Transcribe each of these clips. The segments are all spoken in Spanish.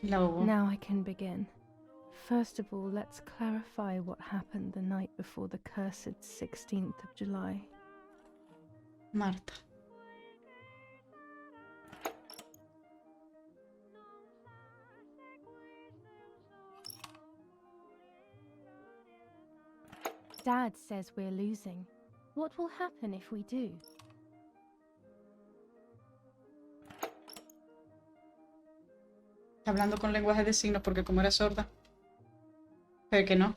La ahogó. Now I can begin. First of all, let's clarify what happened the night before the cursed 16th of July. Marta. Dad says we're losing. What will happen if we do? Está hablando con lenguaje de signos porque como era sorda. Pero que no.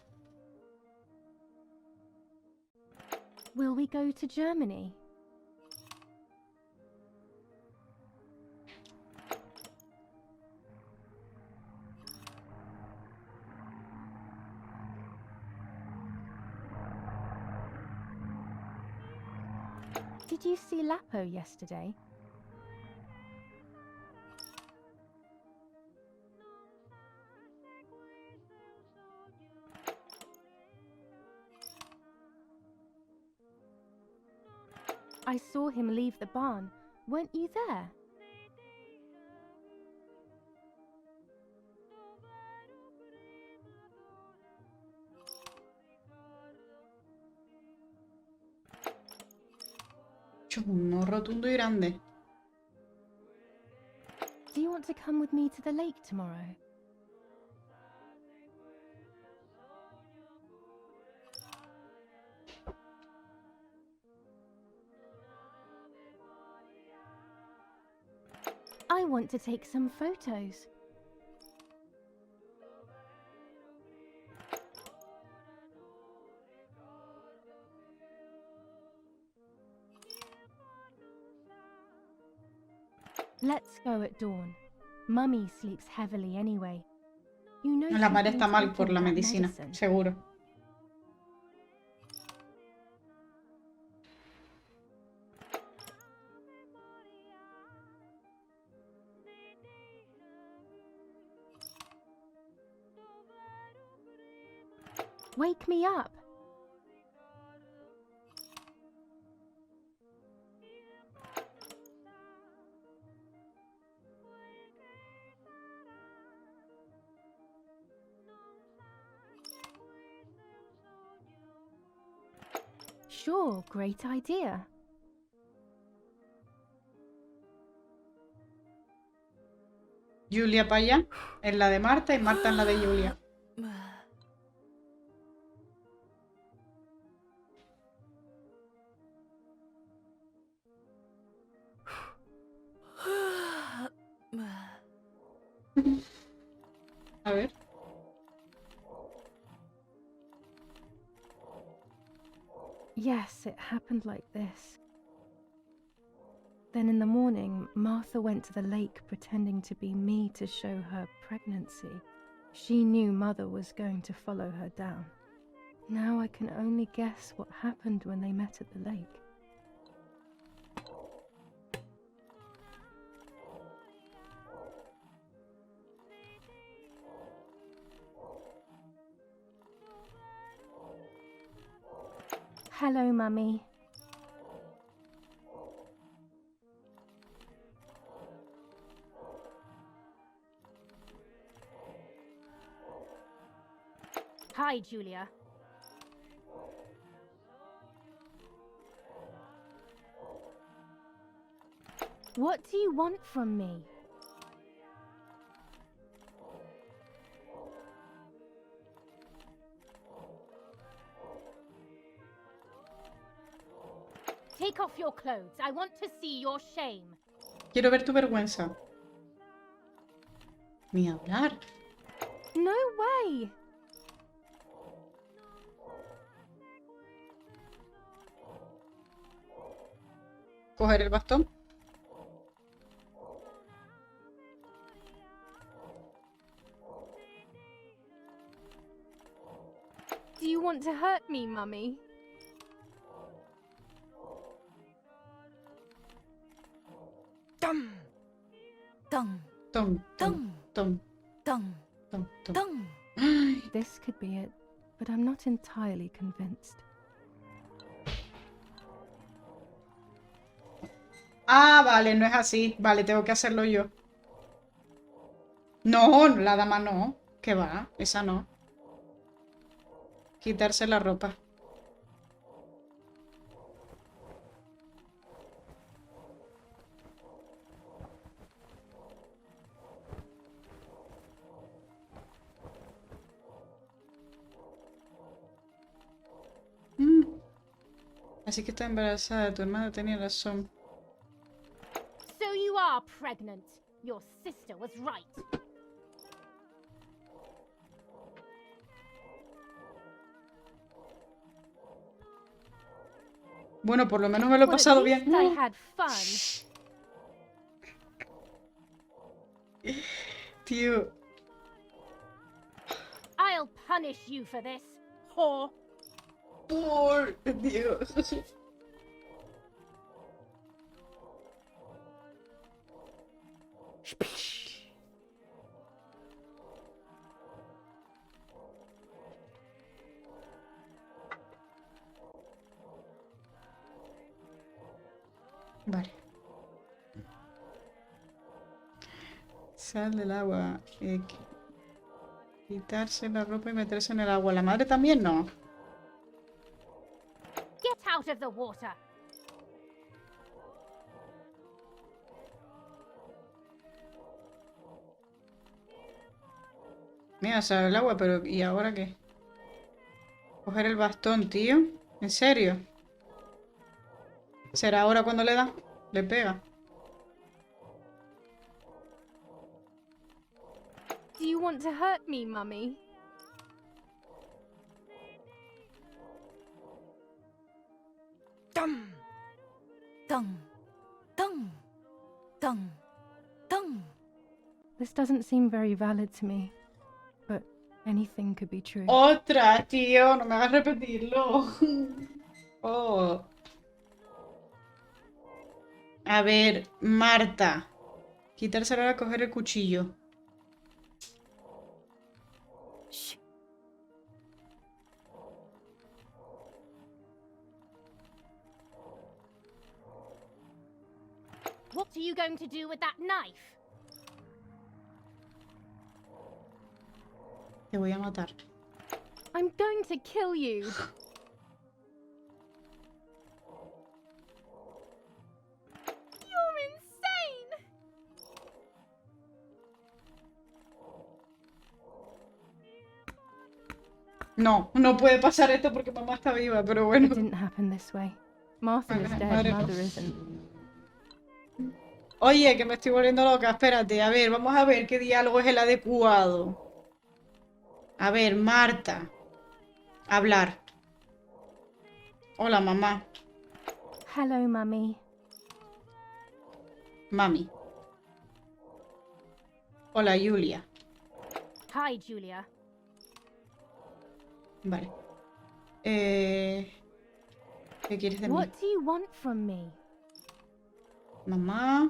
Will we go to Germany? Did you see Lapo yesterday? I saw him leave the barn. Weren't you there? No rotundo y grande. Do you want to come with me to the lake tomorrow? I want to take some photos. Let's go at dawn. Mummy sleeps heavily anyway. You know La she's madre been está mal por taking la that medicina, medicine. seguro. Wake me up. Sure, great idea. Julia para allá, en la de Marta y Marta en la de Julia. A ver. Yes, it happened like this. Then in the morning, Martha went to the lake pretending to be me to show her pregnancy. She knew Mother was going to follow her down. Now I can only guess what happened when they met at the lake. Hello, Mummy. Hi, Julia. What do you want from me? Take off your clothes. I want to see your shame. Quiero ver tu vergüenza. Ni hablar. No way. Coger el bastón. Do you want to hurt me, Mummy? Dum, dum, Tom, tom, tom, dum, tom, tom. dum. Ay, This could be it, but I'm not entirely convinced. ah, vale, no es así. Vale, tengo que hacerlo yo. No, la dama no. ¿Qué va? Esa no. Quitarse la ropa. Mm. Así que está embarazada. Tu hermana tenía razón. So you are pregnant. Your sister was right. Bueno, por lo menos me lo he Well, at pasado least bien. I had fun. Tío. I'll punish you for this, whore. Por Dios. Vale. Sal del agua. Quitarse la ropa y meterse en el agua. ¿La madre también no? Get out of the water. Mira, sale el agua, pero ¿y ahora qué? Coger el bastón, tío. ¿En serio? ¿Será ahora cuando le da? Le pega. Do you want to hurt me, Mummy? Dum. Dum. Dum. Dum. Dum. This doesn't seem very valid to me, but anything could be true. ¡Otra, tío! No me hagas repetirlo. Oh. A ver, Marta. Quitársela a coger el cuchillo. Shh. What are you going to do with that knife? Te voy a matar. I'm going to kill you. You're insane! No, no puede pasar esto porque mamá está viva, pero It bueno. didn't happen this way. Martha is dead, Madre Mother no. isn't. Oye, que me estoy volviendo loca. Espérate, a ver, vamos a ver qué diálogo es el adecuado. A ver, Marta. Hablar. Hola, mamá. Hello, Mummy. Mami. Hola, Julia. Hi, Julia. Vale. ¿Qué quieres de mí? What do you want from me? Mamá.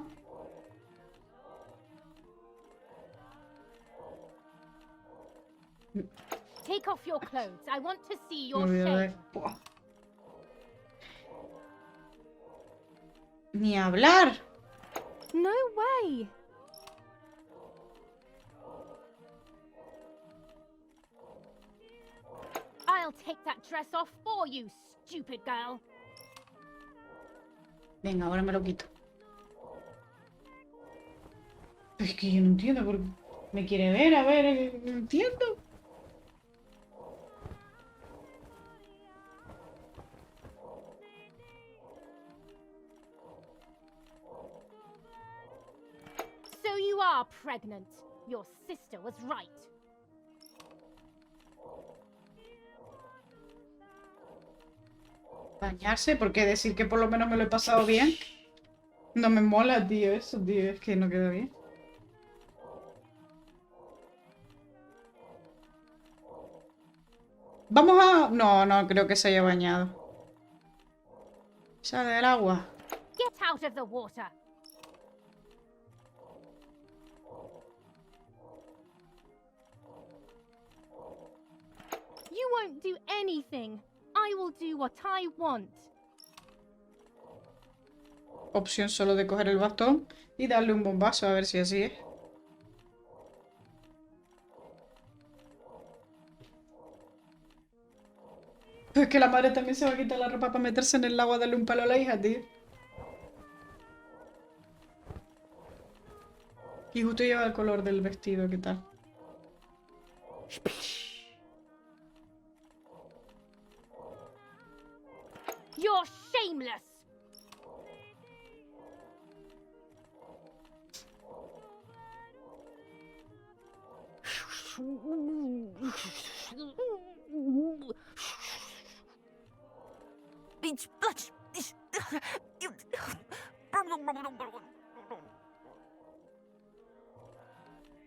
Take off your clothes. I want to see Me your voy a shame. ver. Buah. Ni hablar. No way! I'll take that dress off for you, stupid girl. Venga, ahora me lo quito. Es que yo no entiendo por qué me quiere ver, a ver, no entiendo. So you are pregnant. Your sister was right. Bañarse, porque decir que por lo menos me lo he pasado bien. No me mola, tío, eso, tío, es que no queda bien. Vamos a... No, no creo que se haya bañado. Sale del agua. Get out of the water. You won't do anything. I will do what I want. Opción solo de coger el bastón y darle un bombazo, a ver si así es. que la madre también se va a quitar la ropa para meterse en el agua a darle un palo a la hija, tío. Y justo lleva el color del vestido, ¿qué tal? You're shameless!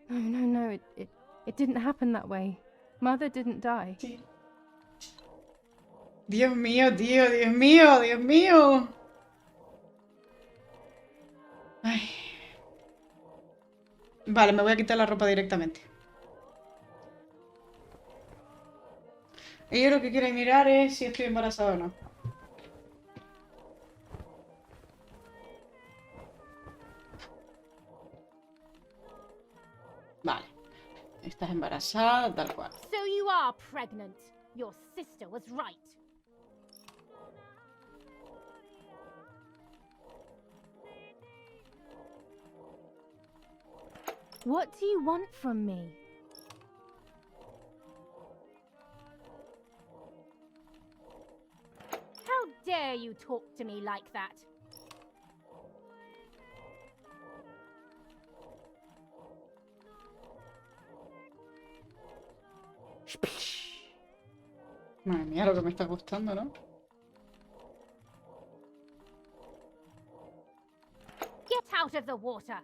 No, it didn't happen that way. Mother didn't die. Sí. Dios mío, tío, Dios mío, Dios mío. Ay. Vale, me voy a quitar la ropa directamente. Ellos lo que quieren mirar es si estoy embarazada o no. Vale. Estás embarazada, tal cual. So you are pregnant. Your sister was right. What do you want from me? How dare you talk to me like that? Madre mía, lo que me está gustando, ¿no? Get out of the water.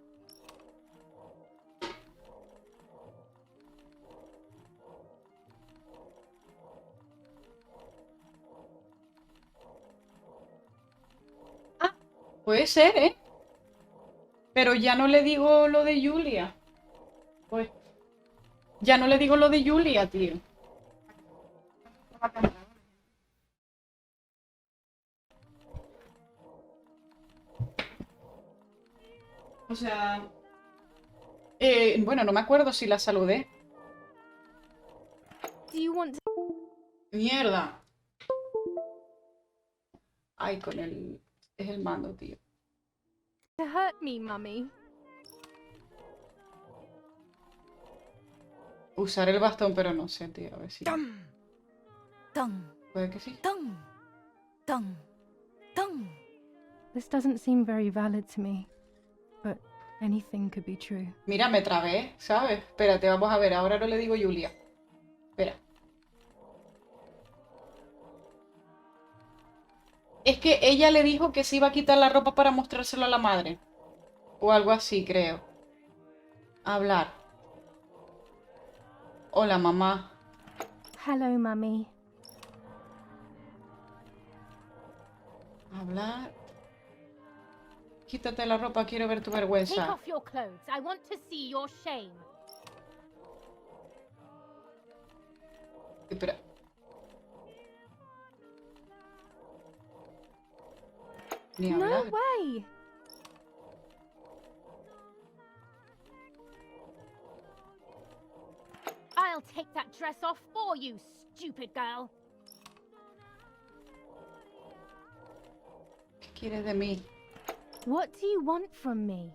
Puede ser, ¿eh? Pero ya no le digo lo de Julia. Pues ya no le digo lo de Julia, tío. O sea... bueno, no me acuerdo si la saludé. Do you want to... ¡Mierda! Ay, con el... Es el mando, tío. hurt me, Mummy? Usar el bastón, pero no sé, tío. A ver si... Dum, dum, Puede que sí. dum, dum, dum. This doesn't seem very valid to me, but anything could be true. Mira, me trabé, ¿sabes? Espérate, vamos a ver. Ahora no le digo Julia. Espera. Es que ella le dijo que se iba a quitar la ropa para mostrárselo a la madre. O algo así, creo. Hablar. Hola, mamá. Hello, Mummy. Hablar. Quítate la ropa, quiero ver tu Take vergüenza. off your clothes. I want to see your shame. Espera. Ni No hablar. way! I'll take that dress off for you, stupid girl. ¿Qué quieres de mí? What do you want from me?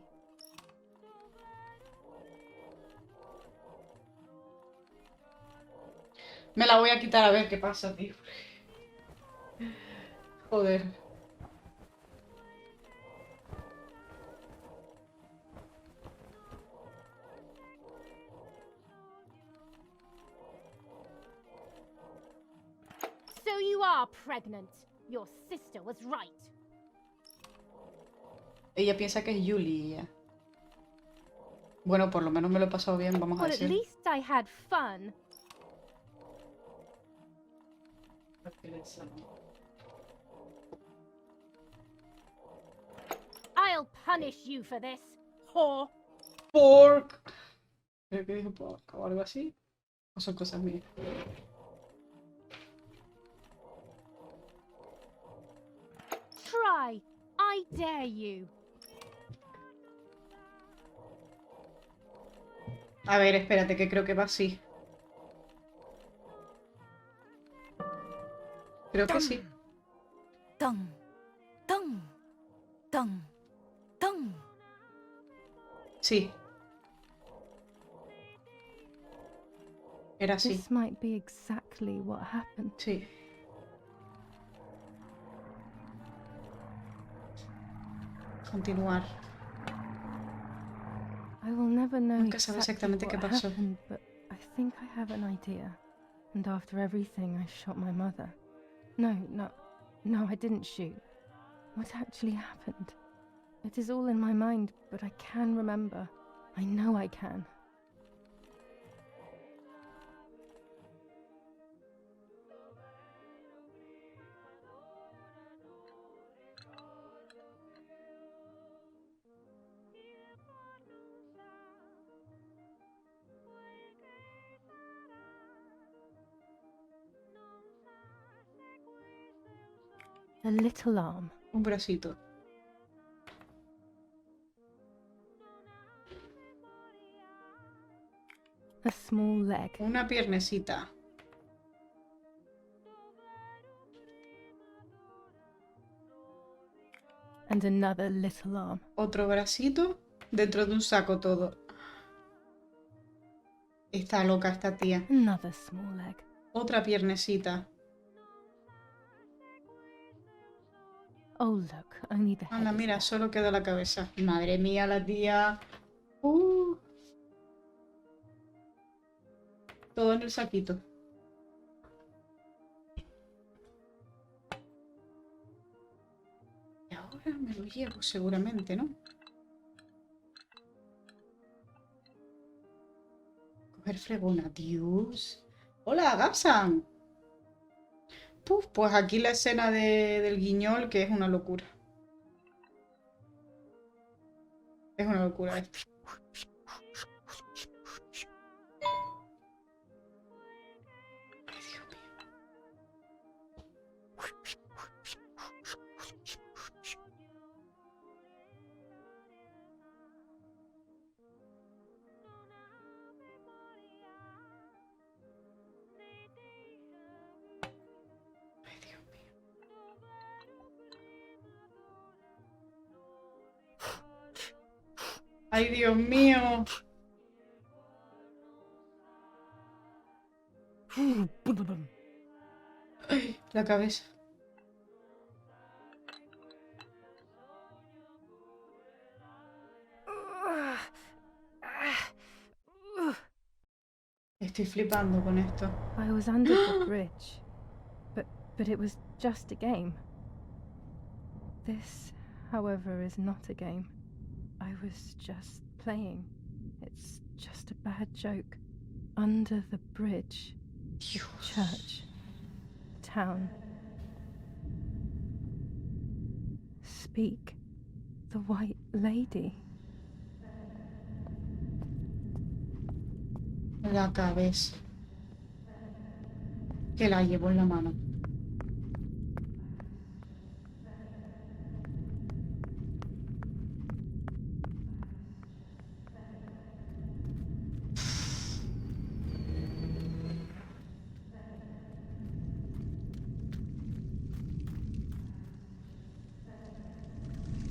Me la voy a quitar a ver qué pasa, tío. Joder. So you are pregnant. Your sister was right. Ella piensa que es Julia. Bueno, por lo menos me lo he pasado bien, vamos a Well, at decir. least I had fun. I'll punish you for this, whore. Pork. Creo que dijo pork o algo así. O son cosas mías. Try. I dare you. A ver, espérate, que creo que va así. Creo que sí. Tung, tung, tung, tung. Sí. Era así. This might be exactly what happened. Sí. Continuar. I will never know Nunca sabe exactly exactamente what qué pasó. happened, but I think I have an idea. And after everything, I shot my mother. No, I didn't shoot. What actually happened? It is all in my mind, but I can remember. I know I can. A little arm. Un bracito. A small leg. Una piernecita. And another little arm. Otro bracito. Dentro de un saco todo. Está loca esta tía. Another small leg. Otra piernecita. Oh, look, only the head Anda, is mira, left. solo queda la cabeza. Madre mía, la tía. Todo en el saquito. Y ahora me lo llevo seguramente, ¿no? Coger fregona, Dios. Hola, Gapsan. Puf, pues aquí la escena del guiñol, que es una locura. Es una locura esto. Ay, Dios mío. Ay, Dios mío. Ay, Dios mío. Ay, la cabeza. Estoy flipando con esto. I was under the bridge, but it was just a game. This, however, is not a game. I was just playing. It's just a bad joke. Under the bridge. Dios. Church. Town. Speak. The White Lady. La cabeza. Que la llevo en la mano.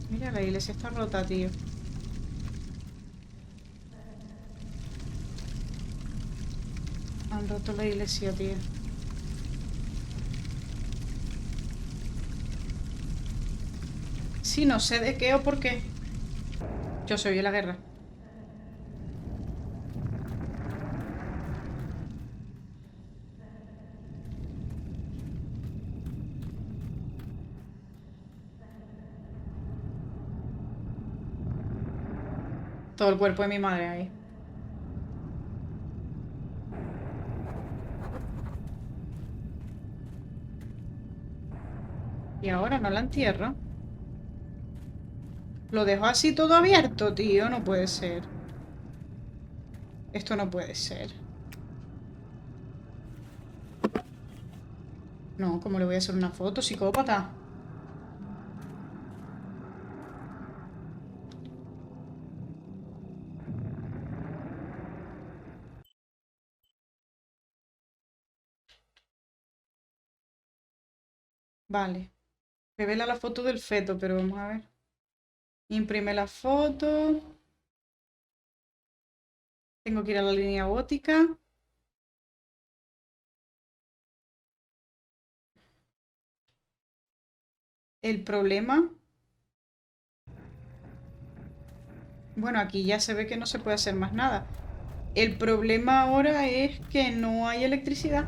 Mira, la iglesia está rota, tío. Han roto la iglesia, tío. Sí, no sé de qué o por qué. Yo soy de la guerra. Todo el cuerpo de mi madre ahí. Y ahora no la entierro. Lo dejo así todo abierto, tío. No puede ser. Esto no puede ser. No, ¿cómo le voy a hacer una foto, psicópata? Vale. Revela la foto del feto, pero vamos a ver. Imprime la foto. Tengo que ir a la línea gótica. El problema... Bueno, aquí ya se ve que no se puede hacer más nada. El problema ahora es que no hay electricidad.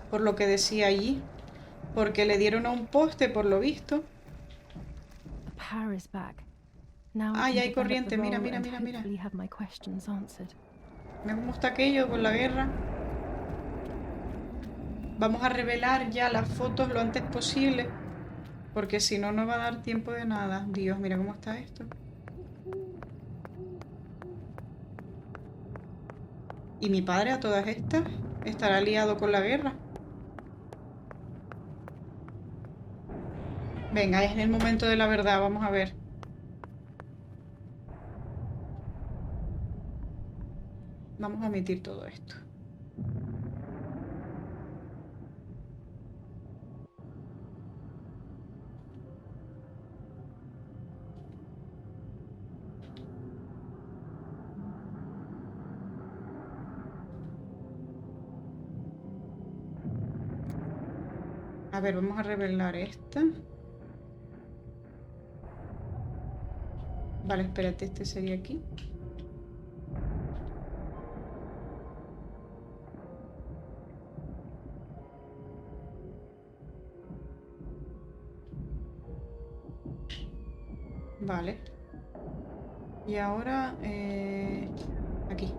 Por lo que decía allí. Porque le dieron a un poste, por lo visto. The power is back. Now I Ah, can ya hay develop the corriente. Mira, role mira, and mira, mira. hopefully have my questions answered. Mira cómo está aquello con la guerra. Vamos a revelar ya las fotos lo antes posible. Porque si no, no va a dar tiempo de nada. Dios, mira cómo está esto. ¿Y mi padre a todas estas? ¿Estará liado con la guerra? Venga, es el momento de la verdad. Vamos a ver. Vamos a omitir todo esto. A ver, vamos a revelar esta. Vale, espérate, este sería aquí. Vale. Y ahora, aquí.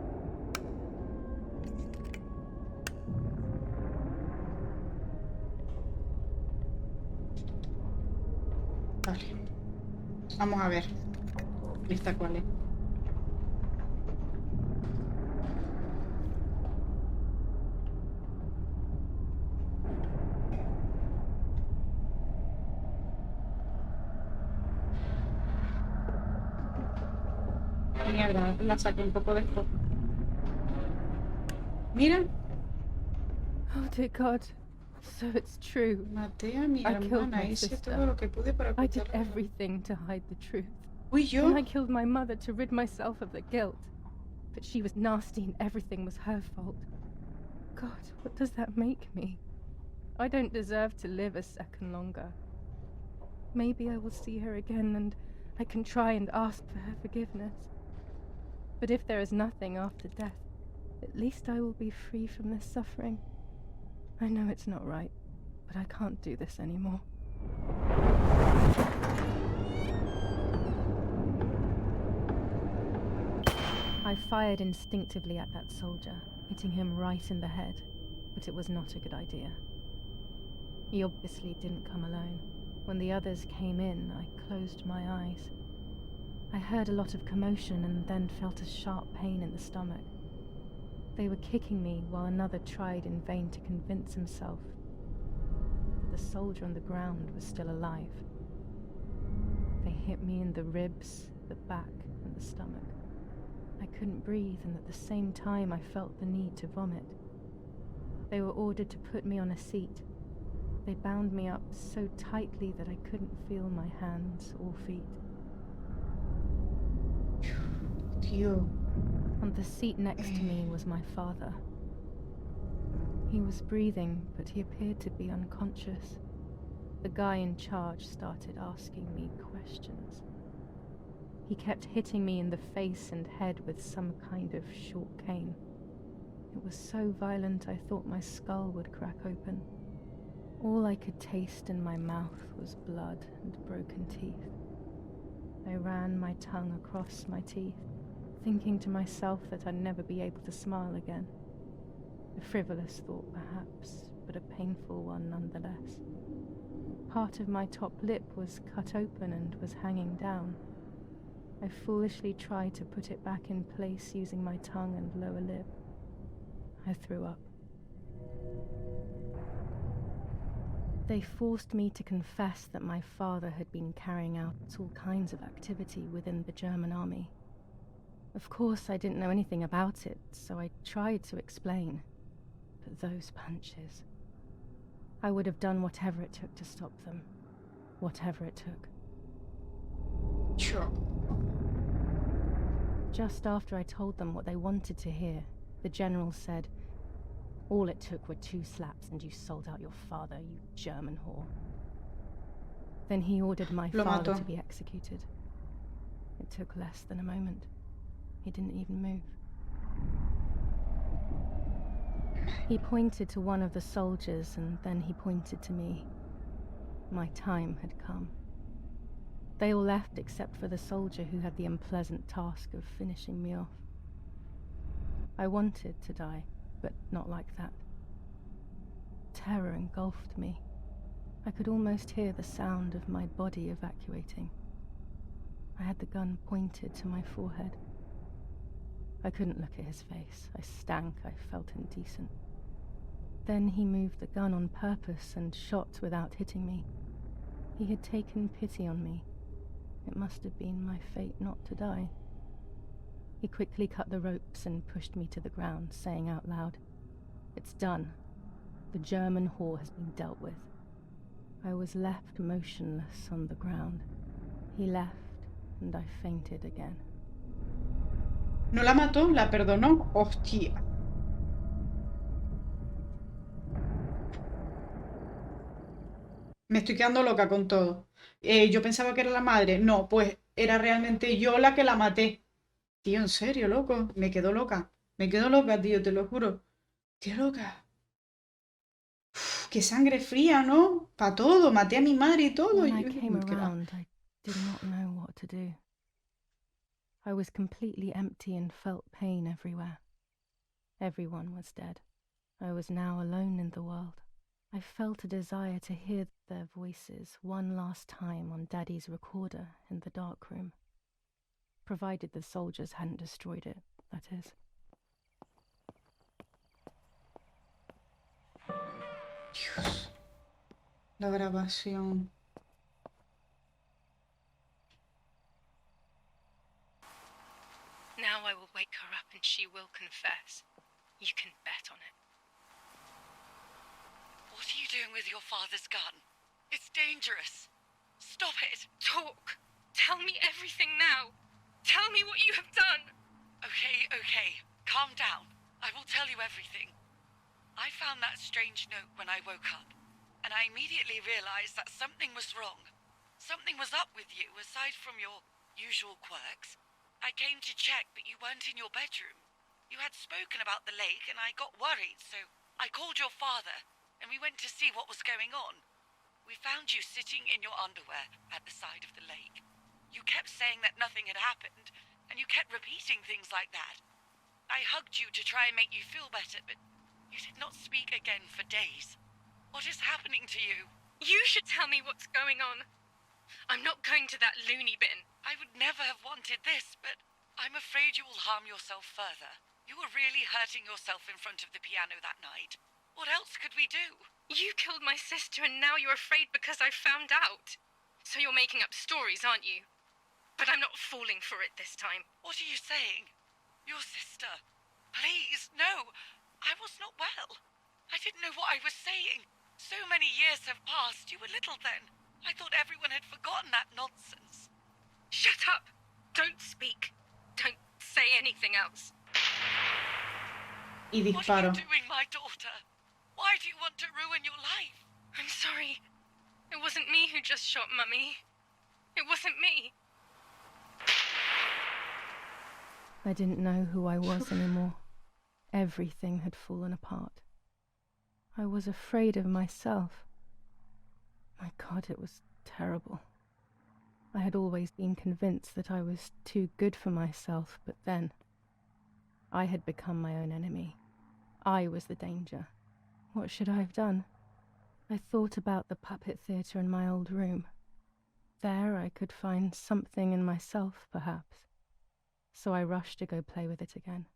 Vale. Vamos a ver. ¿Esta cuál es? Mierda, la saqué un poco después. Mira, Oh dear God. So it's true. maté a mi I killed hermana. my Hice sister. todo lo que pude para I did ocultarlo. everything to hide the truth. Fui And yo. I killed my mother to rid myself of the guilt. But she was nasty and everything was her fault. God, what does that make me? I don't deserve to live a second longer. Maybe I will see her again and I can try and ask for her forgiveness. But if there is nothing after death, at least I will be free from this suffering. I know it's not right, but I can't do this anymore. I fired instinctively at that soldier, hitting him right in the head, but it was not a good idea. He obviously didn't come alone. When the others came in, I closed my eyes. I heard a lot of commotion and then felt a sharp pain in the stomach. They were kicking me while another tried in vain to convince himself that the soldier on the ground was still alive. They hit me in the ribs, the back, and the stomach. I couldn't breathe, and at the same time I felt the need to vomit. They were ordered to put me on a seat. They bound me up so tightly that I couldn't feel my hands or feet. Tío. On the seat next to me was my father. He was breathing, but he appeared to be unconscious. The guy in charge started asking me questions. He kept hitting me in the face and head with some kind of short cane. It was so violent I thought my skull would crack open. All I could taste in my mouth was blood and broken teeth. I ran my tongue across my teeth, thinking to myself that I'd never be able to smile again. A frivolous thought perhaps, but a painful one nonetheless. Part of my top lip was cut open and was hanging down. I foolishly tried to put it back in place using my tongue and lower lip. I threw up. They forced me to confess that my father had been carrying out all kinds of activity within the German army. Of course, I didn't know anything about it, so I tried to explain. But those punches... I would have done whatever it took to stop them. Whatever it took. Yo. Just after I told them what they wanted to hear, the general said, "All it took were 2 slaps and you sold out your father, you German whore." Then he ordered my Lo father mató. to be executed. It took less than a moment. He didn't even move. He pointed to one of the soldiers and then he pointed to me. My time had come. They all left except for the soldier who had the unpleasant task of finishing me off. I wanted to die, but not like that. Terror engulfed me. I could almost hear the sound of my body evacuating. I had the gun pointed to my forehead. I couldn't look at his face. I stank. I felt indecent. Then he moved the gun on purpose and shot without hitting me. He had taken pity on me. It must have been my fate not to die. He quickly cut the ropes and pushed me to the ground, saying out loud, "It's done. The German whore has been dealt with." I was left motionless on the ground. He left, and I fainted again. No la mató, la perdonó. Hostia. Me estoy quedando loca con todo. Yo pensaba que era la madre. No, pues era realmente yo la que la maté. Tío, en serio, loco. Me quedo loca. Me quedo loca, tío, te lo juro. Tío, loca. Uf, qué sangre fría, ¿no? Pa' todo. Maté a mi madre y todo. When I Y- came que va. around, I did not know what to do. I was completely empty and felt pain everywhere. Everyone was dead. I was now alone in the world. I felt a desire to hear their voices one last time on Daddy's recorder in the dark room. Provided the soldiers hadn't destroyed it, that is. Dios. La grabación. Now I will wake her up and she will confess. You can bet on it. What are you doing with your father's gun? It's dangerous. Stop it. Talk! Tell me everything now! Tell me what you have done! Okay. Calm down. I will tell you everything. I found that strange note when I woke up, and I immediately realized that something was wrong. Something was up with you, aside from your usual quirks. I came to check, but you weren't in your bedroom. You had spoken about the lake, and I got worried, so I called your father, and we went to see what was going on. We found you sitting in your underwear at the side of the lake. You kept saying that nothing had happened, and you kept repeating things like that. I hugged you to try and make you feel better, but you did not speak again for days. What is happening to you? You should tell me what's going on. I'm not going to that loony bin. I would never have wanted this, but I'm afraid you will harm yourself further. You were really hurting yourself in front of the piano that night. What else could we do? You killed my sister and now you're afraid because I found out. So you're making up stories, aren't you? But I'm not falling for it this time. What are you saying? Your sister? Please, no. I was not well. I didn't know what I was saying. So many years have passed. You were little then. I thought everyone had forgotten that nonsense. Shut up! Don't speak. Don't say anything else. Y What are disparo. you doing, my daughter? Why do you want to ruin your life? I'm sorry. It wasn't me who just shot Mummy. It wasn't me. I didn't know who I was anymore. Everything had fallen apart. I was afraid of myself. My God, it was terrible. I had always been convinced that I was too good for myself, but then I had become my own enemy. I was the danger. What should I have done? I thought about the puppet theatre in my old room. There I could find something in myself, perhaps. So I rushed to go play with it again.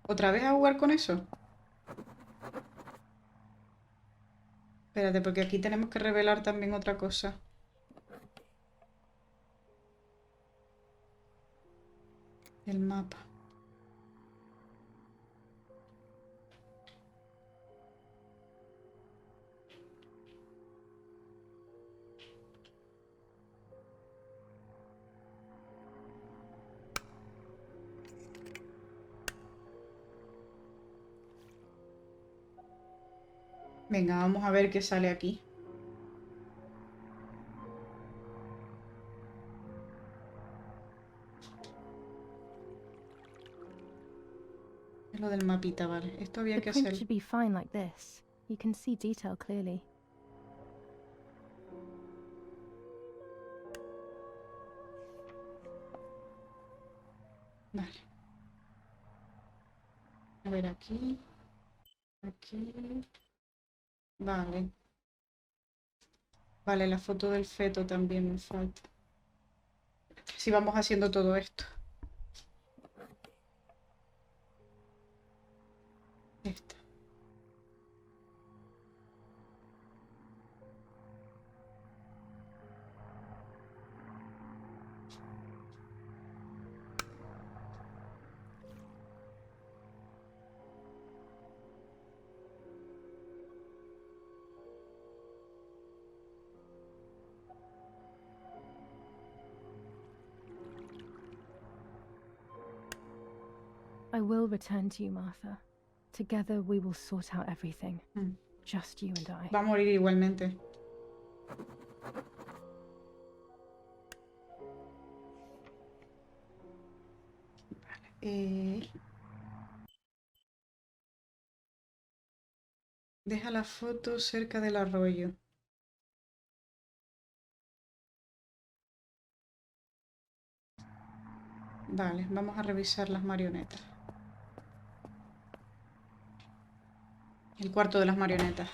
¿Otra vez a jugar con eso? Espérate, porque aquí tenemos que revelar también otra cosa. El mapa. Venga, vamos a ver qué sale aquí. Es lo del mapita, vale. Esto había The que print hacer. should be fine like this. You can see detail clearly. Vale. A ver, aquí. Aquí. Vale. Vale, la foto del feto también me falta. Si vamos haciendo todo esto. Esta. I will return to you, Martha. Together we will sort out everything. Mm. Just you and I. Va a morir igualmente. Vale. Deja la foto cerca del arroyo. Vale, vamos a revisar las marionetas. El cuarto de las marionetas.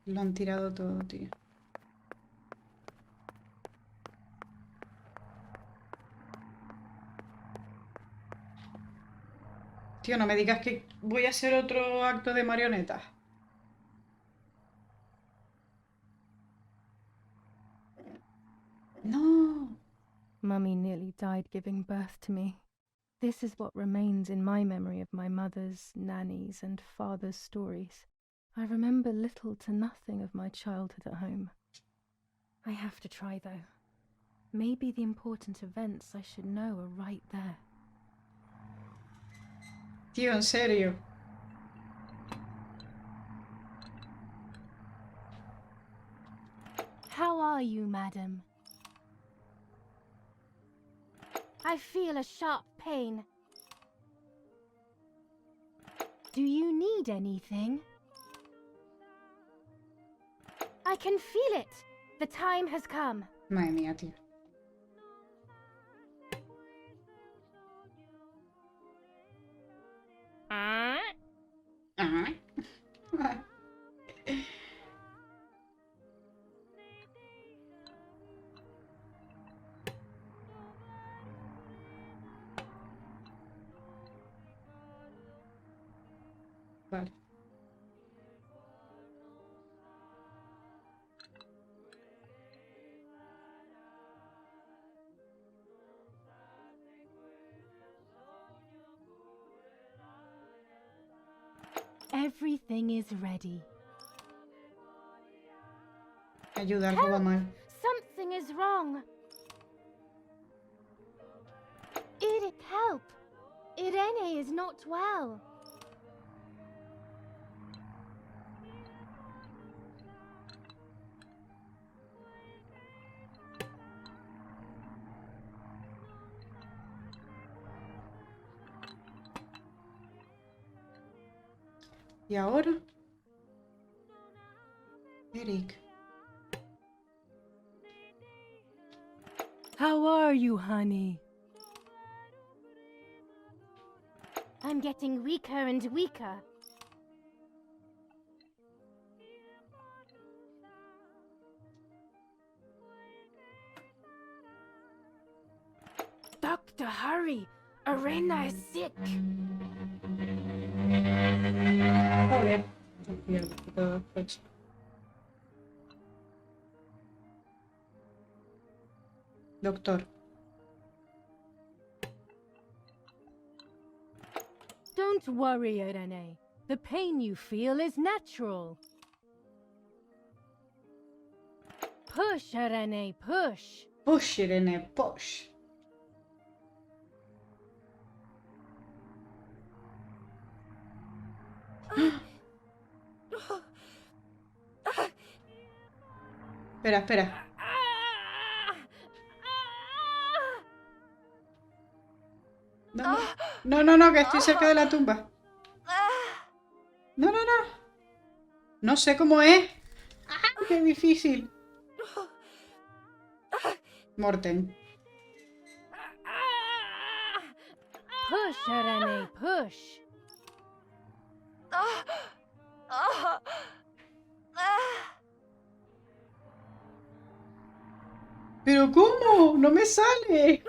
Lo han tirado todo, tío. Tío, no me digas que voy a hacer otro acto de marionetas. No. Mummy nearly died giving birth to me. This is what remains in my memory of my mother's, Nanny's, and father's stories. I remember little to nothing of my childhood at home. I have to try, though. Maybe the important events I should know are right there. Tío, en serio. How are you, madam? I feel a sharp pain. Do you need anything? I can feel it. The time has come. Madre mía, tío. Ah. Vale. Everything is ready. Ayuda, algo va mal. Something is wrong. It'd help. Irene is not well. ¿Y ahora? Eric. How are you, honey? I'm getting weaker and weaker. Doctor, hurry! Irena is sick. Joder. Mierda, que todo fecha. Doctor. Don't worry, Irene. The pain you feel is natural. Push, Irene, push. Push, Irene, push. Espera, espera. No, no, no, no, que estoy cerca de la tumba. No, no, no. No sé cómo es. Qué difícil. Morten. Push, Irene, push. ¿Pero cómo? No me sale.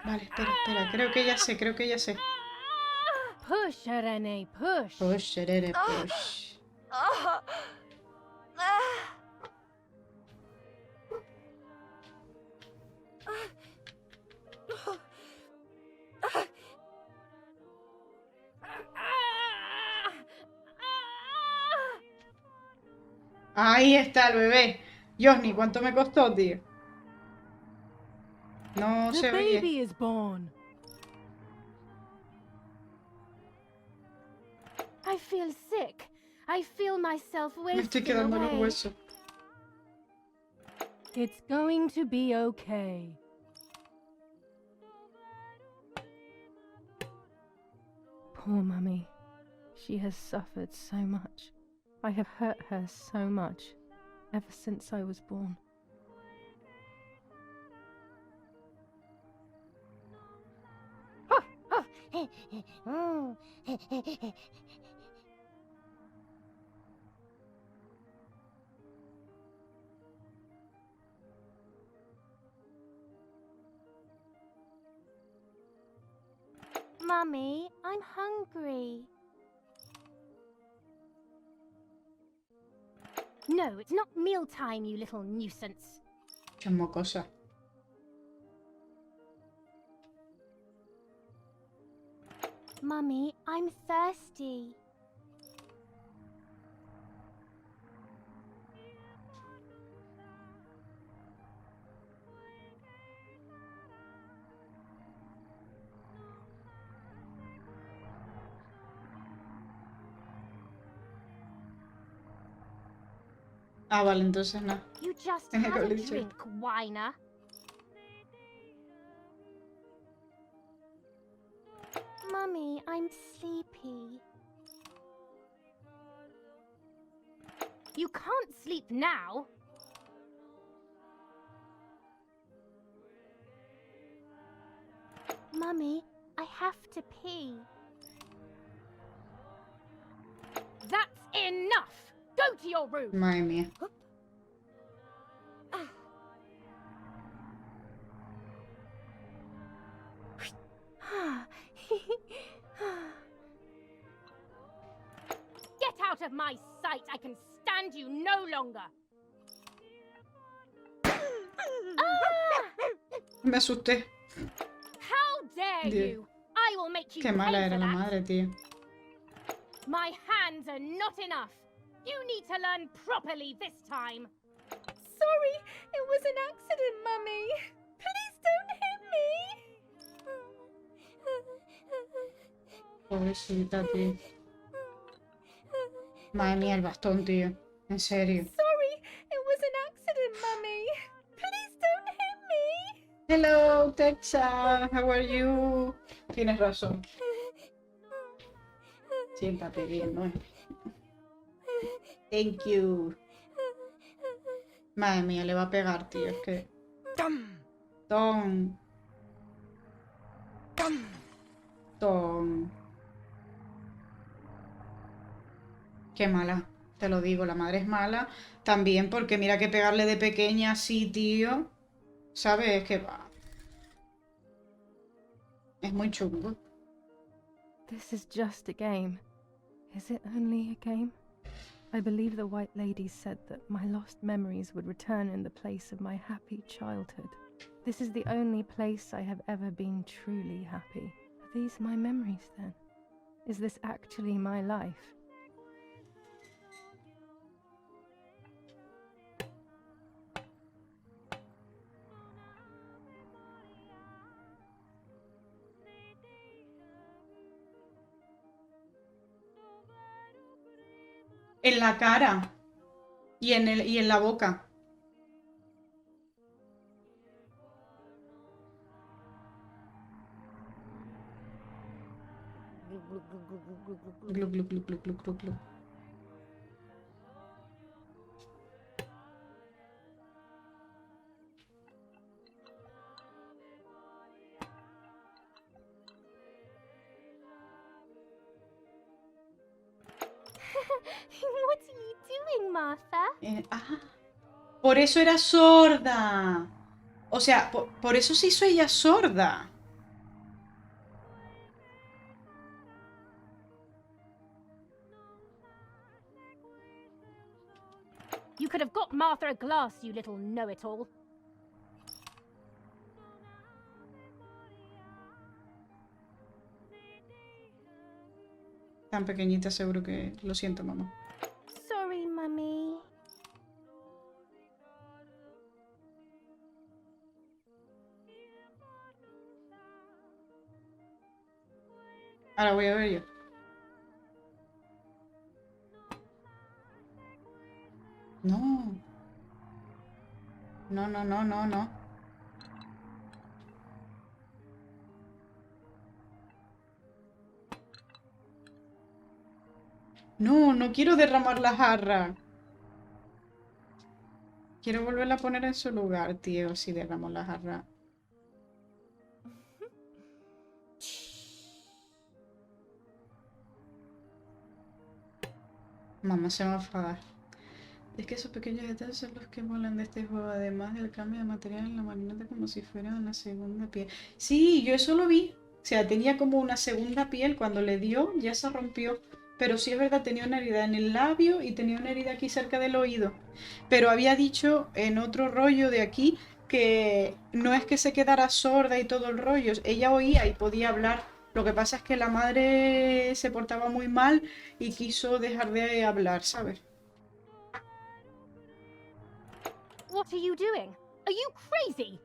Vale, espera, espera. Creo que ya sé, creo que ya sé. Push, Irene, push. Push, Irene, push. Ahí está el bebé. Josny, ¿cuánto me costó, tío? No The se oye. baby is born. I feel sick. I feel myself Me estoy wasting quedando los away. huesos. It's going to be okay. Poor Mummy. She has suffered so much. I have hurt her so much ever since I was born. Mummy, I'm hungry. No, it's not mealtime, you little nuisance. Qué mocosa. Mummy, I'm thirsty. Ah, vale, entonces no. You just Tenía que had a haberle dicho. drink, whiner. Mummy, I'm sleepy. You can't sleep now. Mummy, I have to pee. That's enough! Go to your room! Madre mía. Get out of my sight! I can stand you no longer! Me asusté. How dare Dios. you! I will make you Qué pay mala for era la that. madre, tío. My hands are not enough. You need to learn properly this time. Sorry, it was an accident, Mummy. Please don't hit me. Pobrecita, tío. Madre mía, el bastón, tío. En serio. Sorry, it was an accident, Mummy. Please don't hit me. Hello, Texas. How are you? Tienes razón. Siéntate bien, ¿no? Thank you. Madre mía, le va a pegar, tío. Es que... Tom. Tom. Qué mala. Te lo digo, la madre es mala. También porque mira que pegarle de pequeña así, tío. ¿Sabes? Es que... Es muy chungo. This is just a game. Is it only a game? I believe the White Lady said that my lost memories would return in the place of my happy childhood. This is the only place I have ever been truly happy. Are these my memories then? Is this actually my life? En la cara y en la boca. Glu, glu, glu, glu, glu, glu, glu. What are you doing, Martha? Por eso era sorda. O sea, por eso se hizo ella sorda. You could have got Martha a glass, you little know-it-all. Tan pequeñita, seguro que... Lo siento, mamá. Sorry, Mummy. Ahora voy a ver yo. No. No, no, no, no, no. No, no quiero derramar la jarra. Quiero volverla a poner en su lugar, tío, si derramo la jarra. Mamá se va a enfadar. Es que esos pequeños detalles son los que molan de este juego, además del cambio de material en la marineta como si fuera una segunda piel. Sí, yo eso lo vi. O sea, tenía como una segunda piel, cuando le dio ya se rompió. Pero sí es verdad, tenía una herida en el labio y tenía una herida aquí cerca del oído. Pero había dicho en otro rollo de aquí que no es que se quedara sorda y todo el rollo. Ella oía y podía hablar. Lo que pasa es que la madre se portaba muy mal y quiso dejar de hablar, ¿sabes? What are you doing? Are you crazy?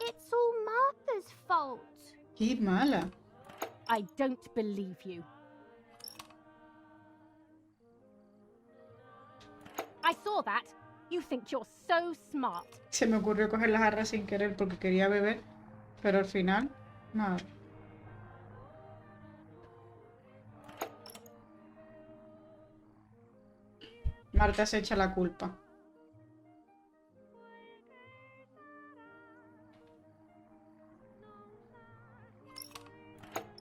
It's all Martha's fault. Qué mala. I don't believe you. I saw that. You think you're so smart. Se me ocurrió coger la jarra sin querer porque quería beber, pero al final, nada. Marta se echa la culpa.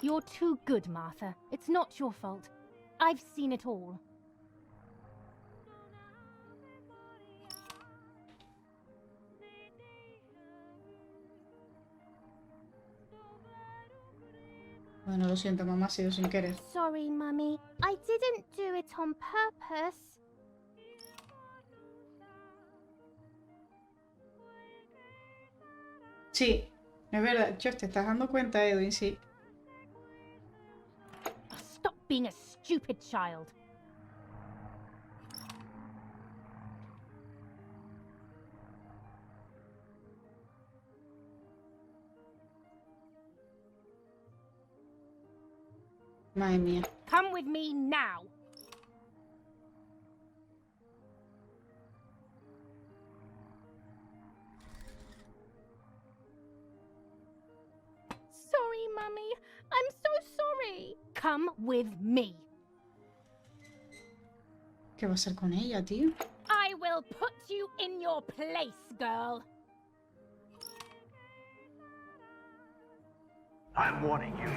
You're too good, Martha. It's not your fault. I've seen it all. Bueno, lo siento, mamá, ha sido sin querer. Sorry, Mummy. I didn't do it on purpose. Sí, es verdad. Chos, te estás dando cuenta, Edwin, sí. Oh, stop being a stupid child. Madre mía. Come with me now. Sorry, Mummy. I'm so sorry. Come with me. ¿Qué va a hacer con ella, tío? I will put you in your place, girl. I'm warning you.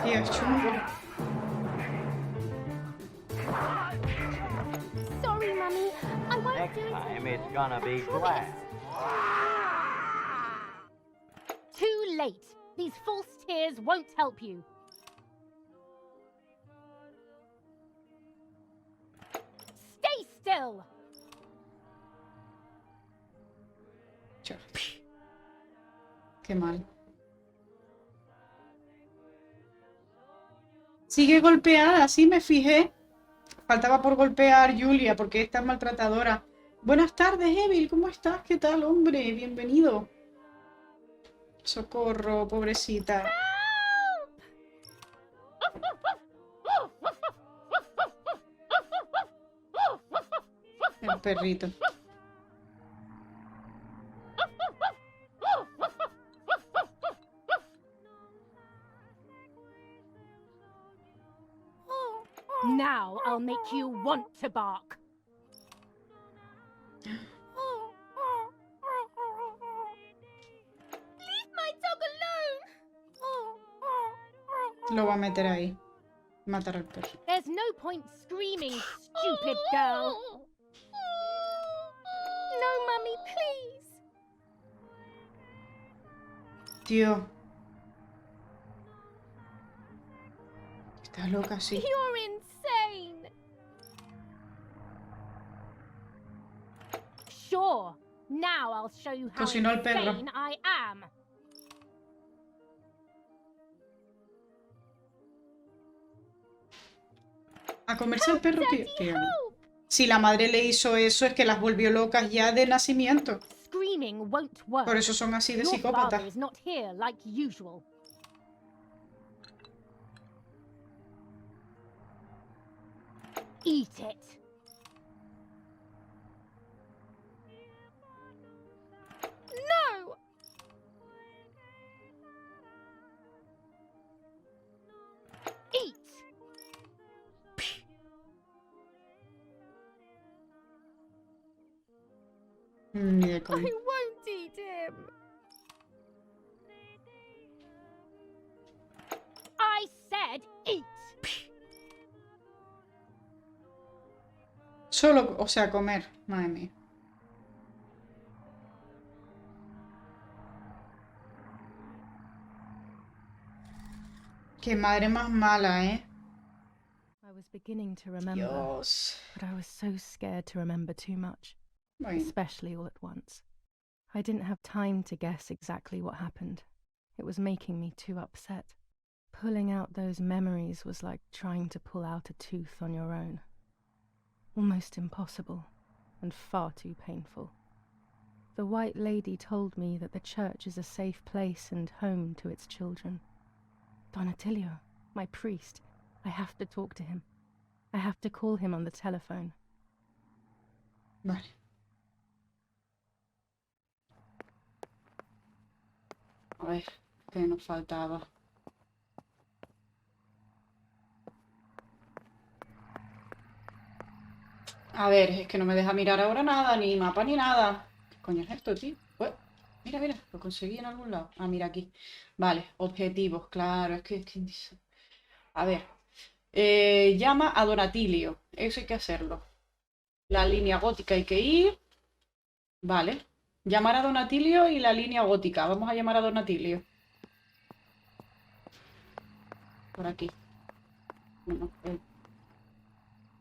Tío, es chungo. Sorry, Mummy. I won't Next do it. time it's gonna be glass. Too late. These false tears won't help you. Stay still. Chos. Qué mal. Sigue golpeada, sí me fijé. Faltaba por golpear Julia porque esta es maltratadora. Buenas tardes, Evil, ¿cómo estás? ¿Qué tal, hombre? Bienvenido. Socorro, pobrecita. El perrito. Now I'll make you want to bark. Leave my dog alone. Lo va a meter ahí. Matar al perro. There's no point screaming, stupid girl. No, mummy, please. Tío. Estás loca, sí. You're insane. Sure. Now I'll show you how Cocinó al perro. insane I am. A comerse al perro, tío. Daddy, Tío. help. Si la madre le hizo eso, es que las volvió locas ya de nacimiento. Screaming won't work. Por eso son así de Your father psicópatas. is not here like usual. Eat it. No! Eat! Ni de I coña. won't eat him. I said eat. Solo, o sea, comer. Madre mía. Qué madre más mala, ¿eh? I was beginning to remember, Dios. but I was so scared to remember too much, Bueno, especially all at once. I didn't have time to guess exactly what happened. It was making me too upset. Pulling out those memories was like trying to pull out a tooth on your own. Almost impossible, and far too painful. The White Lady told me that the church is a safe place and home to its children. Don Attilio, my priest, I have to talk to him. I have to call him on the telephone. vale. A ver, ¿qué nos faltaba? A ver, es que no me deja mirar ahora nada, ni mapa ni nada. ¿Qué coño es esto, tío? Pues, mira, mira, lo conseguí en algún lado. Ah, mira aquí. Vale, objetivos, claro, es que... A ver, llama a Don Atilio. Eso hay que hacerlo. La línea gótica hay que ir. Vale. Llamar a Don Atilio y la línea gótica. Vamos a llamar a Don Atilio. Por aquí. Bueno,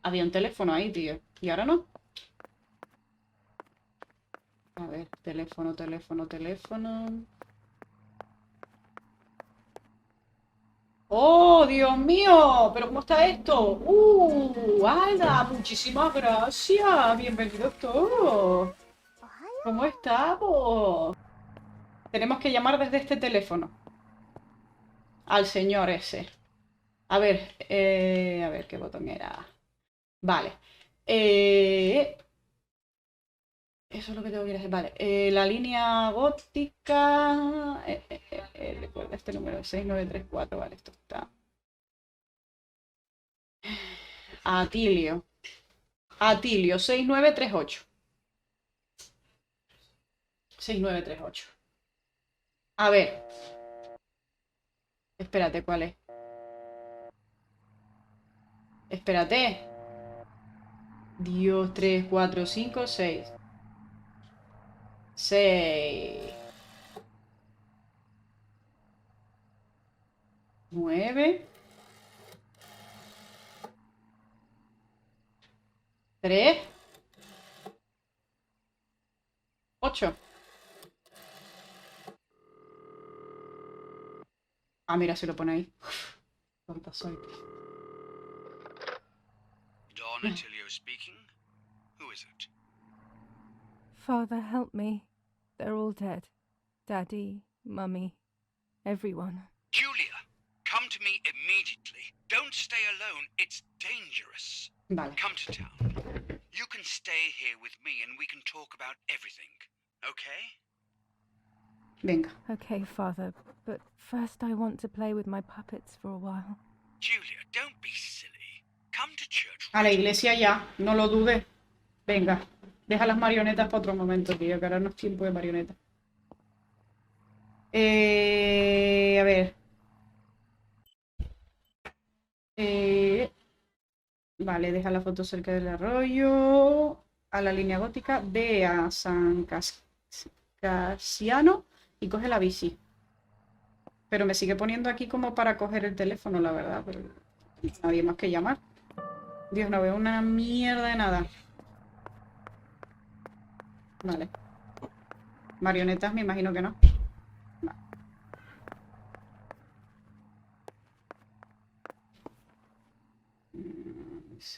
había un teléfono ahí, tío. ¿Y ahora no? A ver, teléfono, teléfono, teléfono. ¡Oh, Dios mío! ¿Pero cómo está esto? ¡Hala! Muchísimas gracias. Bienvenidos todos. ¿Cómo estamos? Tenemos que llamar desde este teléfono. Al señor ese. A ver qué botón era. Vale. Eso es lo que tengo que ir a hacer. Vale. La línea gótica. Recuerda este número, 6934. Vale, esto está. Atilio. Atilio, 6938. 6938. A ver. Espérate, ¿cuál es? Espérate. Dios, 3, 4, 5, 6. 6. 9. 3. 8. Ah, mira, se lo pone ahí. Tonta soy. Don Attilio speaking. Who is it? Father, help me. They're all dead. Daddy, Mummy, everyone. Julia, come to me immediately. Don't stay alone. It's dangerous. Vale. Come to town. You can stay here with me and we can talk about everything. Okay? Venga. Okay, Father, but first I want to play with my puppets for a while. Julia, don't be silly. Come to church. A la iglesia ya, no lo dudes. Venga, deja las marionetas para otro momento, tío, que ahora no es tiempo de marionetas. A ver. Vale, deja la foto cerca del arroyo. A la línea gótica. Ve a San Casiano y coge la bici. Pero me sigue poniendo aquí como para coger el teléfono, la verdad. Pero nadie más que llamar. Dios, no veo una mierda de nada. Vale. Marionetas, me imagino que no. Vale.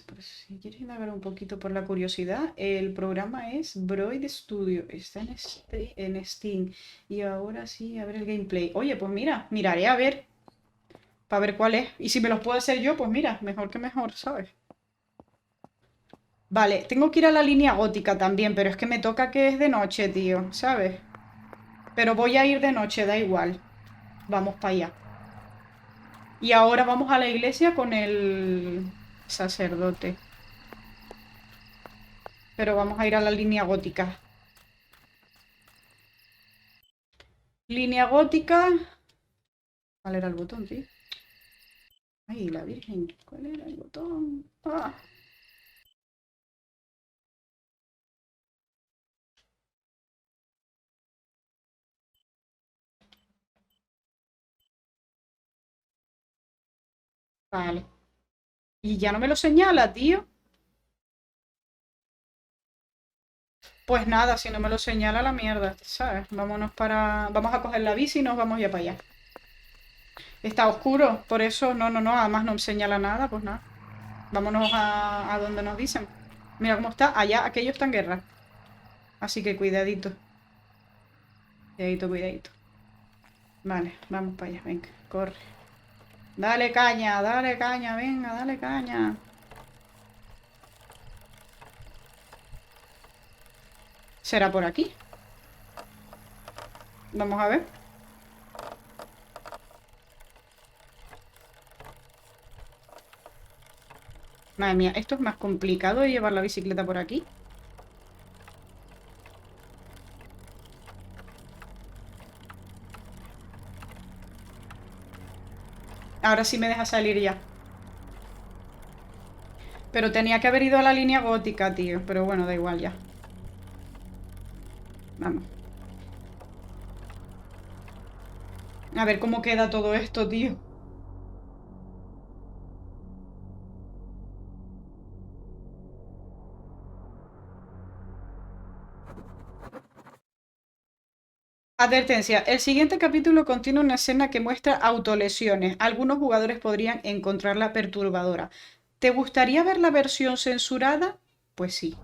Pero si quieres indagar un poquito por la curiosidad, el programa es Broid Studio. Está en Steam. Y ahora sí, a ver el gameplay. Oye, pues mira, miraré a ver. Para ver cuál es. Y si me los puedo hacer yo, pues mira, mejor que mejor, ¿sabes? Vale, tengo que ir a la línea gótica también, pero es que me toca que es de noche, tío, ¿sabes? Pero voy a ir de noche, da igual. Vamos para allá. Y ahora vamos a la iglesia con el sacerdote. Pero vamos a ir a la línea gótica. Línea gótica. ¿Cuál era el botón, tío? Ay, la Virgen. ¿Cuál era el botón? Ah. Vale. Y ya no me lo señala, tío. Pues nada, si no me lo señala la mierda, ¿sabes? Vamos a coger la bici y nos vamos ya para allá. Está oscuro, por eso no, además no me señala nada, pues nada. Vámonos a donde nos dicen. Mira cómo está, allá, aquello está en guerra. Así que cuidadito. Cuidadito, cuidadito. Vale, vamos para allá, venga, corre. Dale caña, venga, dale caña. ¿Será por aquí? Vamos a ver. Madre mía, esto es más complicado de llevar la bicicleta por aquí. Ahora sí me deja salir ya. Pero tenía que haber ido a la línea gótica, tío. Pero bueno, da igual ya. Vamos. A ver cómo queda todo esto, tío. Advertencia, el siguiente capítulo contiene una escena que muestra autolesiones. Algunos jugadores podrían encontrarla perturbadora. ¿Te gustaría ver la versión censurada? Pues sí.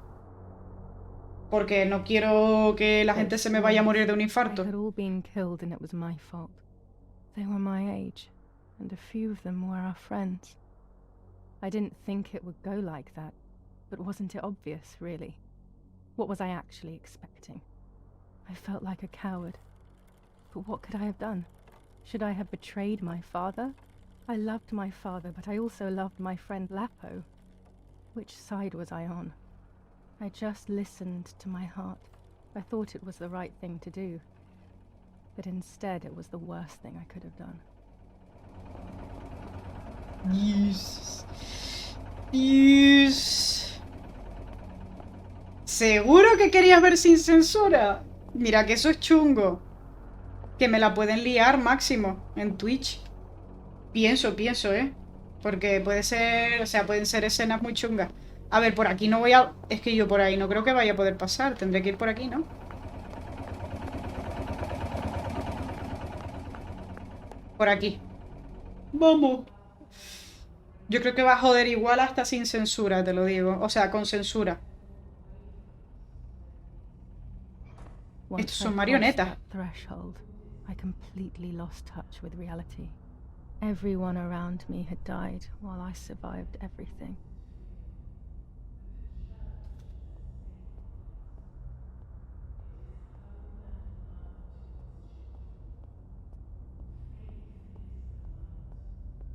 Porque no quiero que la gente se me vaya a morir de un infarto. They had all been killed and it was my fault. They were my age, and a few of them were our friends. I didn't think it would go like that, but wasn't it obvious, really? What was I actually expecting? I felt like a coward. But what could I have done? Should I have betrayed my father? I loved my father, but I also loved my friend Lapo. Which side was I on? I just listened to my heart. I thought it was the right thing to do. But instead it was the worst thing I could have done. Yes. Yes. ¿Seguro que querías ver sin censura? Mira que eso es chungo. Que me la pueden liar máximo en Twitch. Pienso, ¿eh? Porque puede ser, o sea, pueden ser escenas muy chungas. A ver, por aquí no voy a... Es que yo por ahí no creo que vaya a poder pasar. Tendré que ir por aquí, ¿no? Por aquí. Vamos. Yo creo que va a joder igual hasta sin censura, te lo digo. O sea, con censura. Estos Once I son crossed marionetas. that threshold, I completely lost touch with reality. Everyone around me had died while I survived everything.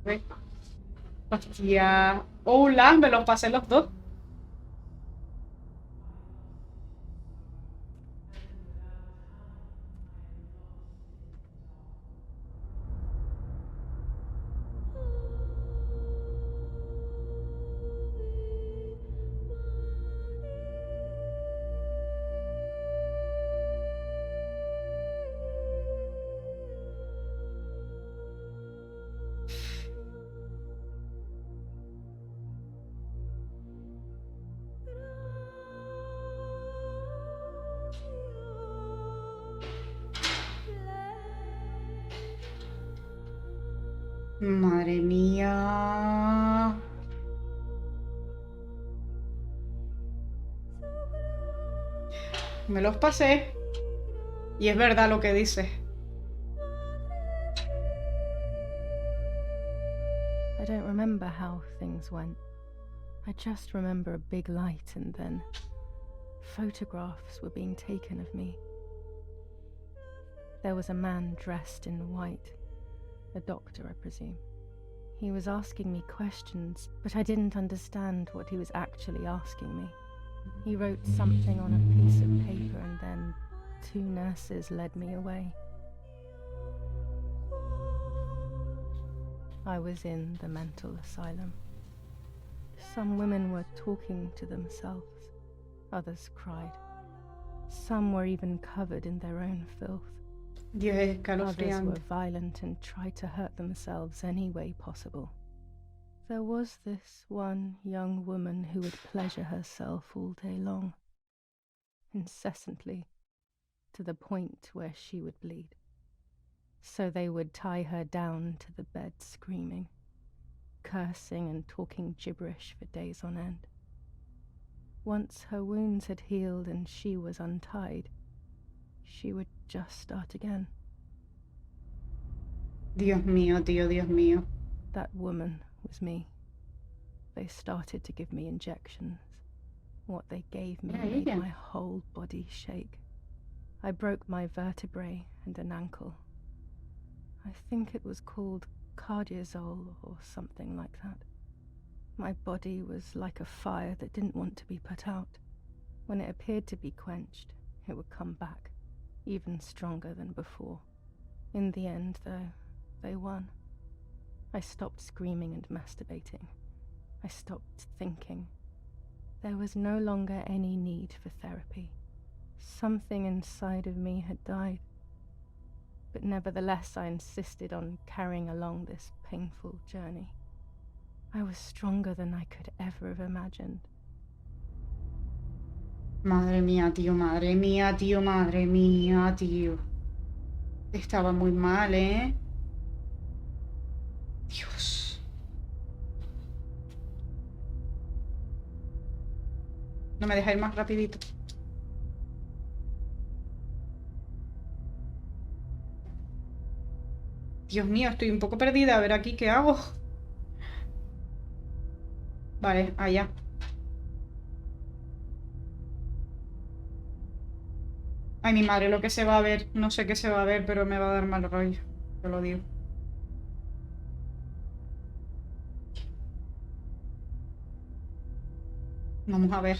Ve. Hostia. Hola, me los pasé los dos. Madre mía. Me los pasé. Y es verdad lo que dices. I don't remember how things went. I just remember a big light and then photographs were being taken of me. There was a man dressed in white, a doctor, I presume. He was asking me questions, but I didn't understand what he was actually asking me. He wrote something on a piece of paper and then 2 nurses led me away. I was in the mental asylum. Some women were talking to themselves, others cried. Some were even covered in their own filth. Dios, es Others were escalofriante. violent and tried to hurt themselves any way possible. There was this one young woman who would pleasure herself all day long, incessantly, to the point where she would bleed. So they would tie her down to the bed screaming, cursing and talking gibberish for days on end. Once her wounds had healed and she was untied, she would just start again. Dios mío, tío, Dios mío. That woman was me. They started to give me injections. What they gave me Era made ella. my whole body shake. I broke my vertebrae and an ankle. I think it was called cardiazole or something like that. My body was like a fire that didn't want to be put out. When it appeared to be quenched, it would come back, even stronger than before. In the end, though, they won. I stopped screaming and masturbating. I stopped thinking. There was no longer any need for therapy. Something inside of me had died. But nevertheless, I insisted on carrying along this painful journey. I was stronger than I could ever have imagined. Madre mía, tío, madre mía, tío, madre mía, tío. Estaba muy mal, ¿eh? Dios. No me deja ir más rapidito. Dios mío, estoy un poco perdida. A ver aquí qué hago. Vale, allá. Ay, mi madre, lo que se va a ver. No sé qué se va a ver, pero me va a dar mal rollo. Te lo digo. Vamos a ver.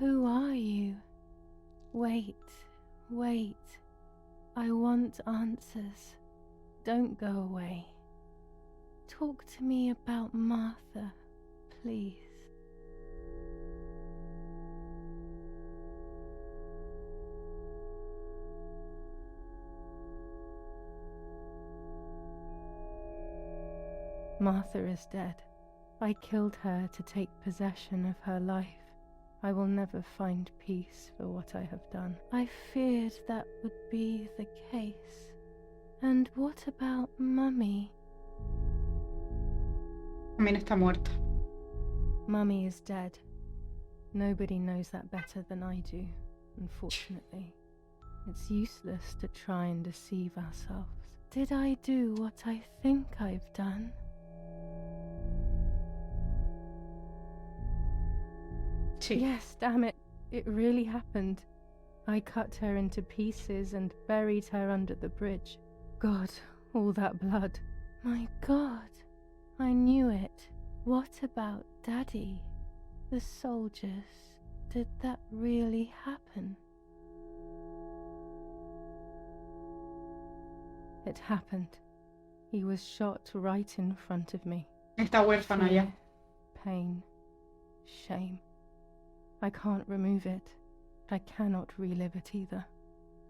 Who are you? Wait, wait. I want answers. Don't go away. Talk to me about Martha, please. Martha is dead. I killed her to take possession of her life. I will never find peace for what I have done. I feared that would be the case. And what about Mummy? También está muerta. Mummy is dead. Nobody knows that better than I do, unfortunately. It's useless to try and deceive ourselves. Did I do what I think I've done? Sí. Yes, damn it. It really happened. I cut her into pieces and buried her under the bridge. God, all that blood. My God, I knew it. What about Daddy? The soldiers? Did that really happen? It happened. He was shot right in front of me. Está huérfana ya. Fear, pain, shame. I can't remove it. I cannot relive it either.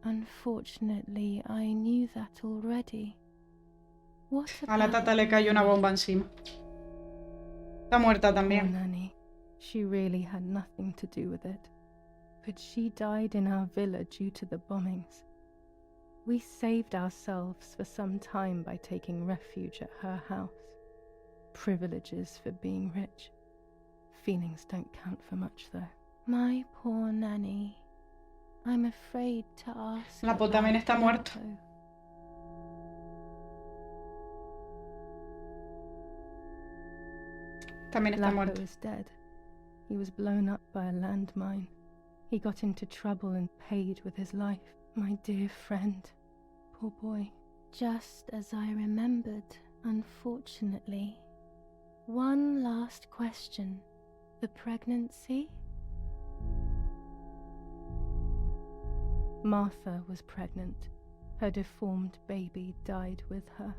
Unfortunately, I knew that already. What A la about tata le cayó una bomba encima. Está muerta poor también. Nanny? She really had nothing to do with it. But she died in our villa due to the bombings. We saved ourselves for some time by taking refuge at her house. Privileges for being rich. Feelings don't count for much, though. My poor Nanny. I'm afraid to ask. Lapo también está about muerto. Lapo. También está Lapo muerto. is dead. He was blown up by a landmine. He got into trouble and paid with his life. My dear friend. Poor boy. Just as I remembered, unfortunately. One last question. The pregnancy? Martha was pregnant. Her deformed baby died with her.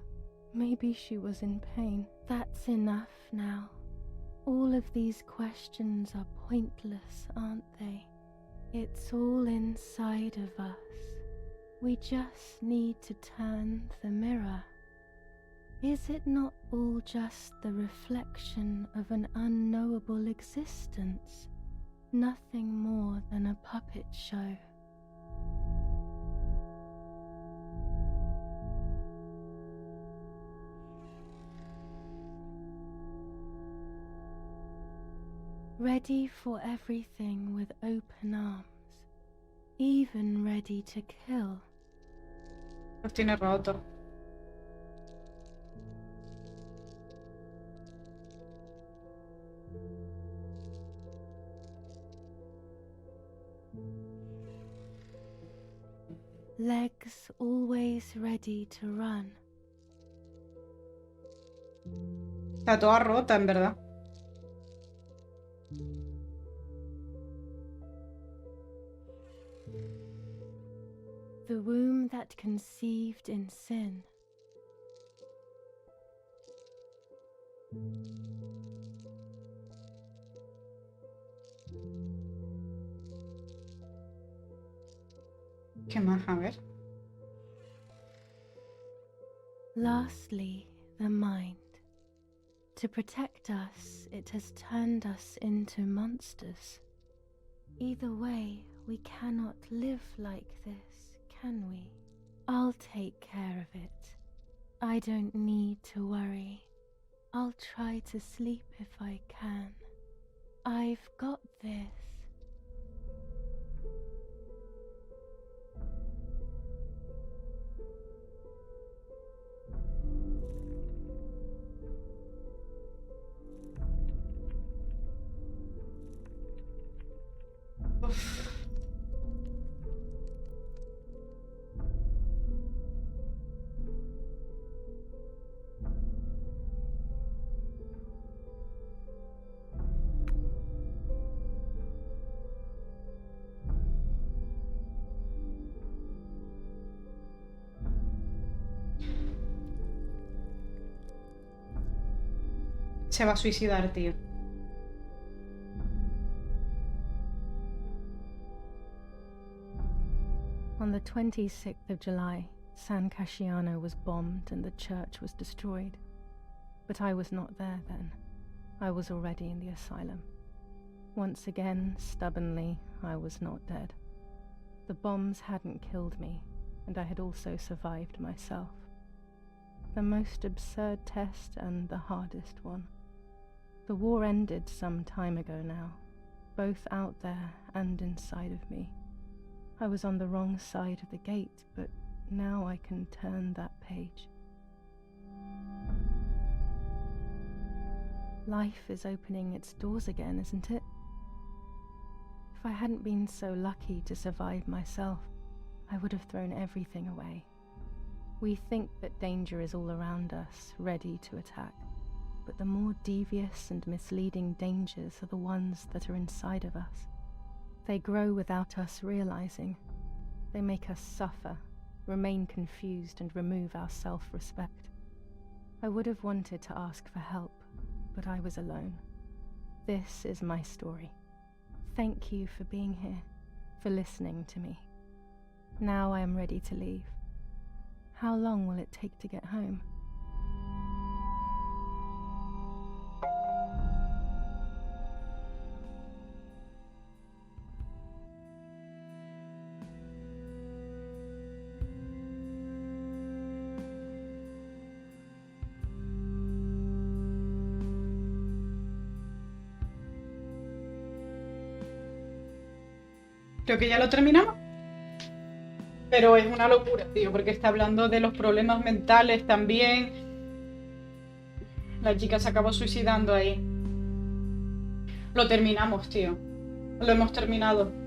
Maybe she was in pain. That's enough now. All of these questions are pointless, aren't they? It's all inside of us. We just need to turn the mirror. Is it not all just the reflection of an unknowable existence? Nothing more than a puppet show. Ready for everything with open arms, even ready to kill. Los tiene rotos. Legs always ready to run. Está toda rota, en verdad. The womb that conceived in sin. ¿Qué más? A ver. Lastly, the mind. To protect us, it has turned us into monsters. Either way, we cannot live like this, can we? I'll take care of it. I don't need to worry. I'll try to sleep if I can. I've got this. Uf. Se va a suicidar, tío. On the 26th of July, San Casciano was bombed and the church was destroyed. But I was not there then. I was already in the asylum. Once again, stubbornly, I was not dead. The bombs hadn't killed me, and I had also survived myself. The most absurd test and the hardest one. The war ended some time ago now, both out there and inside of me. I was on the wrong side of the gate, but now I can turn that page. Life is opening its doors again, isn't it? If I hadn't been so lucky to survive myself, I would have thrown everything away. We think that danger is all around us, ready to attack. But the more devious and misleading dangers are the ones that are inside of us. They grow without us realizing. They make us suffer, remain confused, and remove our self-respect. I would have wanted to ask for help, but I was alone. This is my story. Thank you for being here, for listening to me. Now I am ready to leave. How long will it take to get home? Creo que ya lo terminamos. Pero es una locura, tío, porque está hablando de los problemas mentales también. La chica se acabó suicidando ahí. Lo terminamos, tío. Lo hemos terminado.